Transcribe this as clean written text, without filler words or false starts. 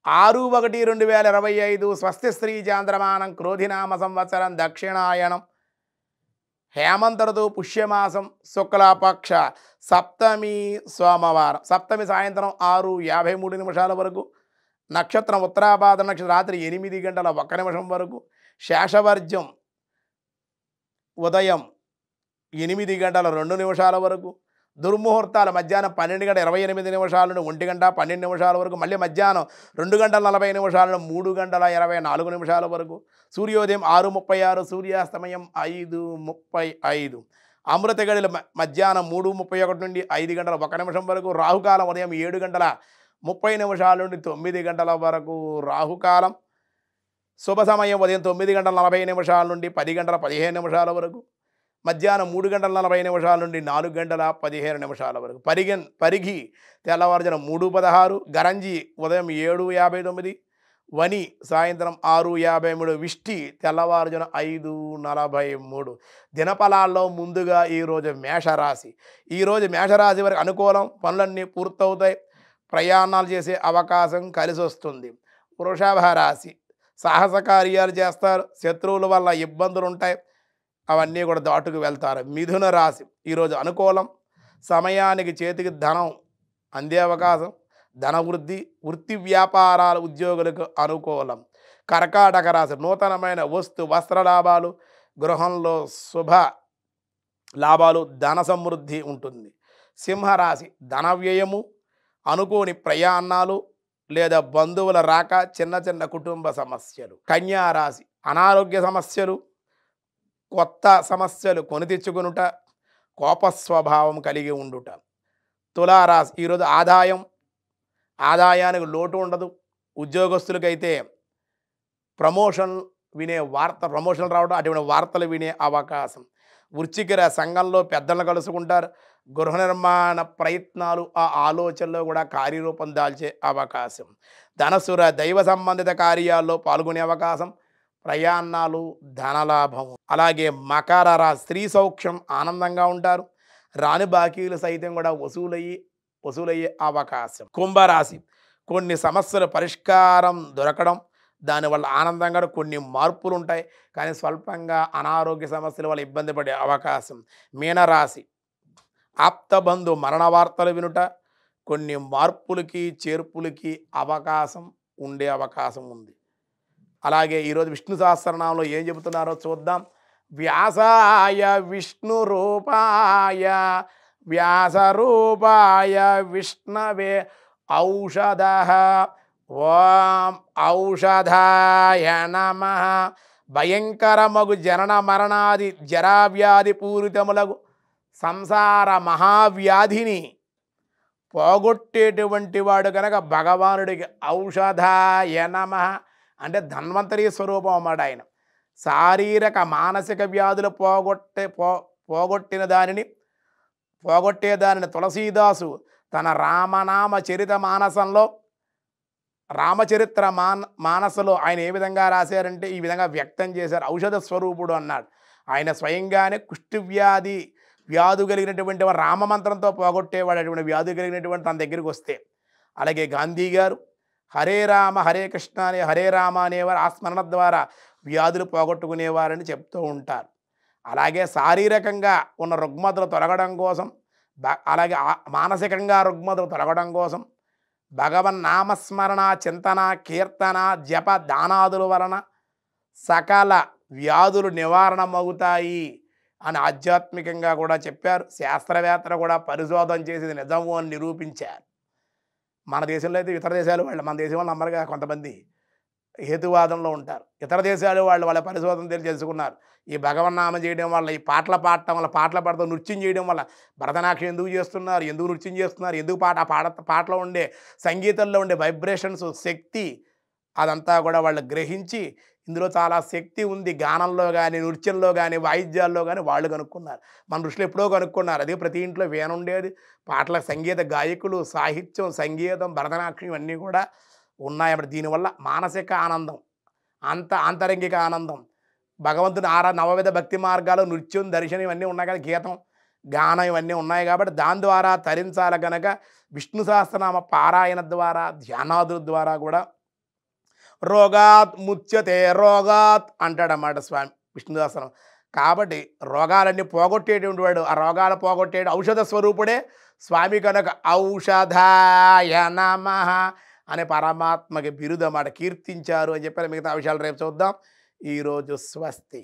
6/1/2025 స్వస్తి శ్రీ చాంద్రమానం క్రోధినామ సంవత్సరం దక్షిణాయనం హేమంత ఋతువు పుష్యమాసం శుక్లపక్ష సప్తమి సోమవారం సప్తమి సాయంత్రం 6:53 వరకు నక్షత్రం ఉత్తరాభాద్ర నక్షత్రం రాత్రి 8:01 వరకు శేషవర్జ్యం ఉదయం 8:02 వరకు దుర్ముహూర్తాలు మధ్యాహ్నం 12:28 నుండి 1:12 వరకు మళ్ళీ మధ్యాహ్నం 2:40 నుండి 3:24 వరకు సూర్యోదయం 6:36 సూర్యాస్తమయం 5:35 అమృత గడియలు మధ్యాహ్నం 3:31 నుండి 5:01 వరకు రాహుకాలం ఉదయం 7:30 నుండి 9 వరకు రాహుకాలం శుభ సమయం ఉదయం 9:40 నుండి 10:15 వరకు మధ్యాహ్నం 3:40 నుండి 4:15 వరకు పరిగి తెల్లవారుజామున 3:16 గరంజి ఉదయం 7:59 వని సాయంత్రం 6:53 విష్టి తెల్లవారుజామున 5:43 దినఫలాల్లో ముందుగా ఈరోజు మేషరాశి మేషరాశి వారికి అనుకూలం పనులన్నీ పూర్తవుతాయి ప్రయాణాలు చేసే అవకాశం కలిసి వస్తుంది వృషభ రాశి సాహస కార్యాలు చేస్తారు శత్రువుల వల్ల ఇబ్బందులు ఉంటాయి అవన్నీ కూడా దాటుకు వెళ్తారు మిథున రాశి ఈరోజు అనుకూలం సమయానికి చేతికి ధనం అందే అవకాశం ధన వృత్తి వ్యాపారాల ఉద్యోగులకు అనుకూలం కర్కాటక రాశి నూతనమైన వస్త్ర లాభాలు గృహంలో శుభ లాభాలు ధన సమృద్ధి ఉంటుంది సింహరాశి ధన వ్యయము అనుకోని ప్రయాణాలు లేదా బంధువుల రాక చిన్న కుటుంబ సమస్యలు కన్యా రాశి అనారోగ్య సమస్యలు కొత్త సమస్యలు కొని తెచ్చుకొనుట కోప స్వభావం కలిగి ఉండుట తులారాశి ఈరోజు ఆదాయానికి లోటు ఉండదు ఉద్యోగస్తులకైతే ప్రమోషన్ రావడం అటువంటి వార్తలు వినే అవకాశం వృశ్చిక రాశి సంఘంలో పెద్దలను కలుసుకుంటారు గృహ నిర్మాణ ప్రయత్నాలు ఆ ఆలోచనలో కూడా కార్యరూపం దాల్చే అవకాశం ధనసుర దైవ సంబంధిత కార్యాల్లో పాల్గొనే అవకాశం ప్రయాణాలు ధనలాభం అలాగే మకర రాశి స్త్రీ సౌఖ్యం ఆనందంగా ఉంటారు రాని బాకీలు సైతం కూడా వసూలయ్యే అవకాశం కుంభరాశి కొన్ని సమస్యల పరిష్కారం దొరకడం దానివల్ల ఆనందంగా కొన్ని మార్పులు ఉంటాయి కానీ స్వల్పంగా అనారోగ్య సమస్యల వల్ల ఇబ్బంది పడే అవకాశం మీనరాశి ఆప్తబంధు మరణ వార్తలు వినుట కొన్ని మార్పులకి చేర్పులకి ఉండే అవకాశం ఉంది అలాగే ఈరోజు విష్ణు సహస్రనామంలో ఏం చెబుతున్నారో చూద్దాం వ్యాసాయ విష్ణు రూపాయ వ్యాస రూపాయ విష్ణవే ఔషధః ఓం ఔషధాయ నమః భయంకరమగు జనన మరణాది జరావ్యాధి పూరితములగు సంసార మహావ్యాధిని పోగొట్టేటువంటి వాడు కనుక భగవానుడికి ఔషధాయ నమః అంటే ధన్వంతరి స్వరూపం అన్నమాట ఆయన శారీరక మానసిక వ్యాధులు పోగొట్టే దానిని తులసీదాసు తన రామచరిత్ర మానసలో ఆయన ఏ విధంగా రాశారంటే ఈ విధంగా వ్యక్తం చేశారు ఔషధ స్వరూపుడు అన్నాడు ఆయన స్వయంగానే కుష్టి వ్యాధి కలిగినటువంటి రామమంత్రంతో పోగొట్టేవాడు అటువంటి వ్యాధి కలిగినటువంటి తన దగ్గరికి వస్తే అలాగే గాంధీ గారు హరే రామ హరే కృష్ణ అనే హరే రామ అనేవారు ఆ స్మరణ ద్వారా వ్యాధులు పోగొట్టుకునేవారని చెప్తూ ఉంటారు అలాగే శారీరకంగా ఉన్న రుగ్మతలు తొలగడం కోసం అలాగే మానసికంగా రుగ్మతలు తొలగడం కోసం భగవన్ నామస్మరణ చింతన కీర్తన జప దానాదుల వలన సకల వ్యాధులు నివారణమవుతాయి అని ఆధ్యాత్మికంగా కూడా చెప్పారు శాస్త్రవేత్తలు కూడా పరిశోధన చేసేది నిజము అని నిరూపించారు మన దేశంలో అయితే ఇతర దేశాలు వాళ్ళు మన దేశం వాళ్ళు నమ్మరుగా కొంతమంది హేతువాదంలో ఉంటారు ఇతర దేశాలు వాళ్ళ పరిశోధన తెలుసుకున్నారు ఈ భగవన్నామం చేయడం వల్ల ఈ పాటలు పాడటం వల్ల పాటలు పాడుతూ నృత్యం చేయడం వల్ల భరతనాట్యం ఎందుకు చేస్తున్నారు ఎందుకు నృత్యం చేస్తున్నారు ఎందుకు పాటలో ఉండే సంగీతంలో ఉండే వైబ్రేషన్స్ శక్తి అదంతా కూడా వాళ్ళు గ్రహించి ఇందులో చాలా శక్తి ఉంది గానంలో కానీ నృత్యంలో కానీ వాయిద్యాల్లో కానీ వాళ్ళు కనుక్కున్నారు మన ఋషులు ఎప్పుడో కనుక్కున్నారు అదే ప్రతి ఇంట్లో వేనుండేది పాటల సంగీత గాయకులు సాహిత్యం సంగీతం భరతనాట్యం ఇవన్నీ కూడా ఉన్నాయి అప్పుడు దీనివల్ల మానసిక ఆనందం ఆంతరంగిక ఆనందం భగవంతుని నవవిధ భక్తి మార్గాలు నృత్యం దర్శనం ఇవన్నీ ఉన్నాయి కదా గీతం గానం ఇవన్నీ ఉన్నాయి కాబట్టి దాని ద్వారా తరించాలి కనుక విష్ణు సహస్రనామ పారాయణ ద్వారా ధ్యానాదుల ద్వారా కూడా రోగాత్ ముచ్యతే రోగాత్ అంటాడన్నమాట స్వామి విష్ణుదాసనం. కాబట్టి రోగాలన్నీ పోగొట్టేటువంటి వాడు, ఆ రోగాలు పోగొట్టే ఔషధ స్వరూపుడే స్వామి కనుక ఔషధాయ నమః అనే పరమాత్మకి బిరుదన్నమాట కీర్తించారు అని చెప్పి మిగతా విషయాలు రేపు చూద్దాం. ఈరోజు స్వస్తి.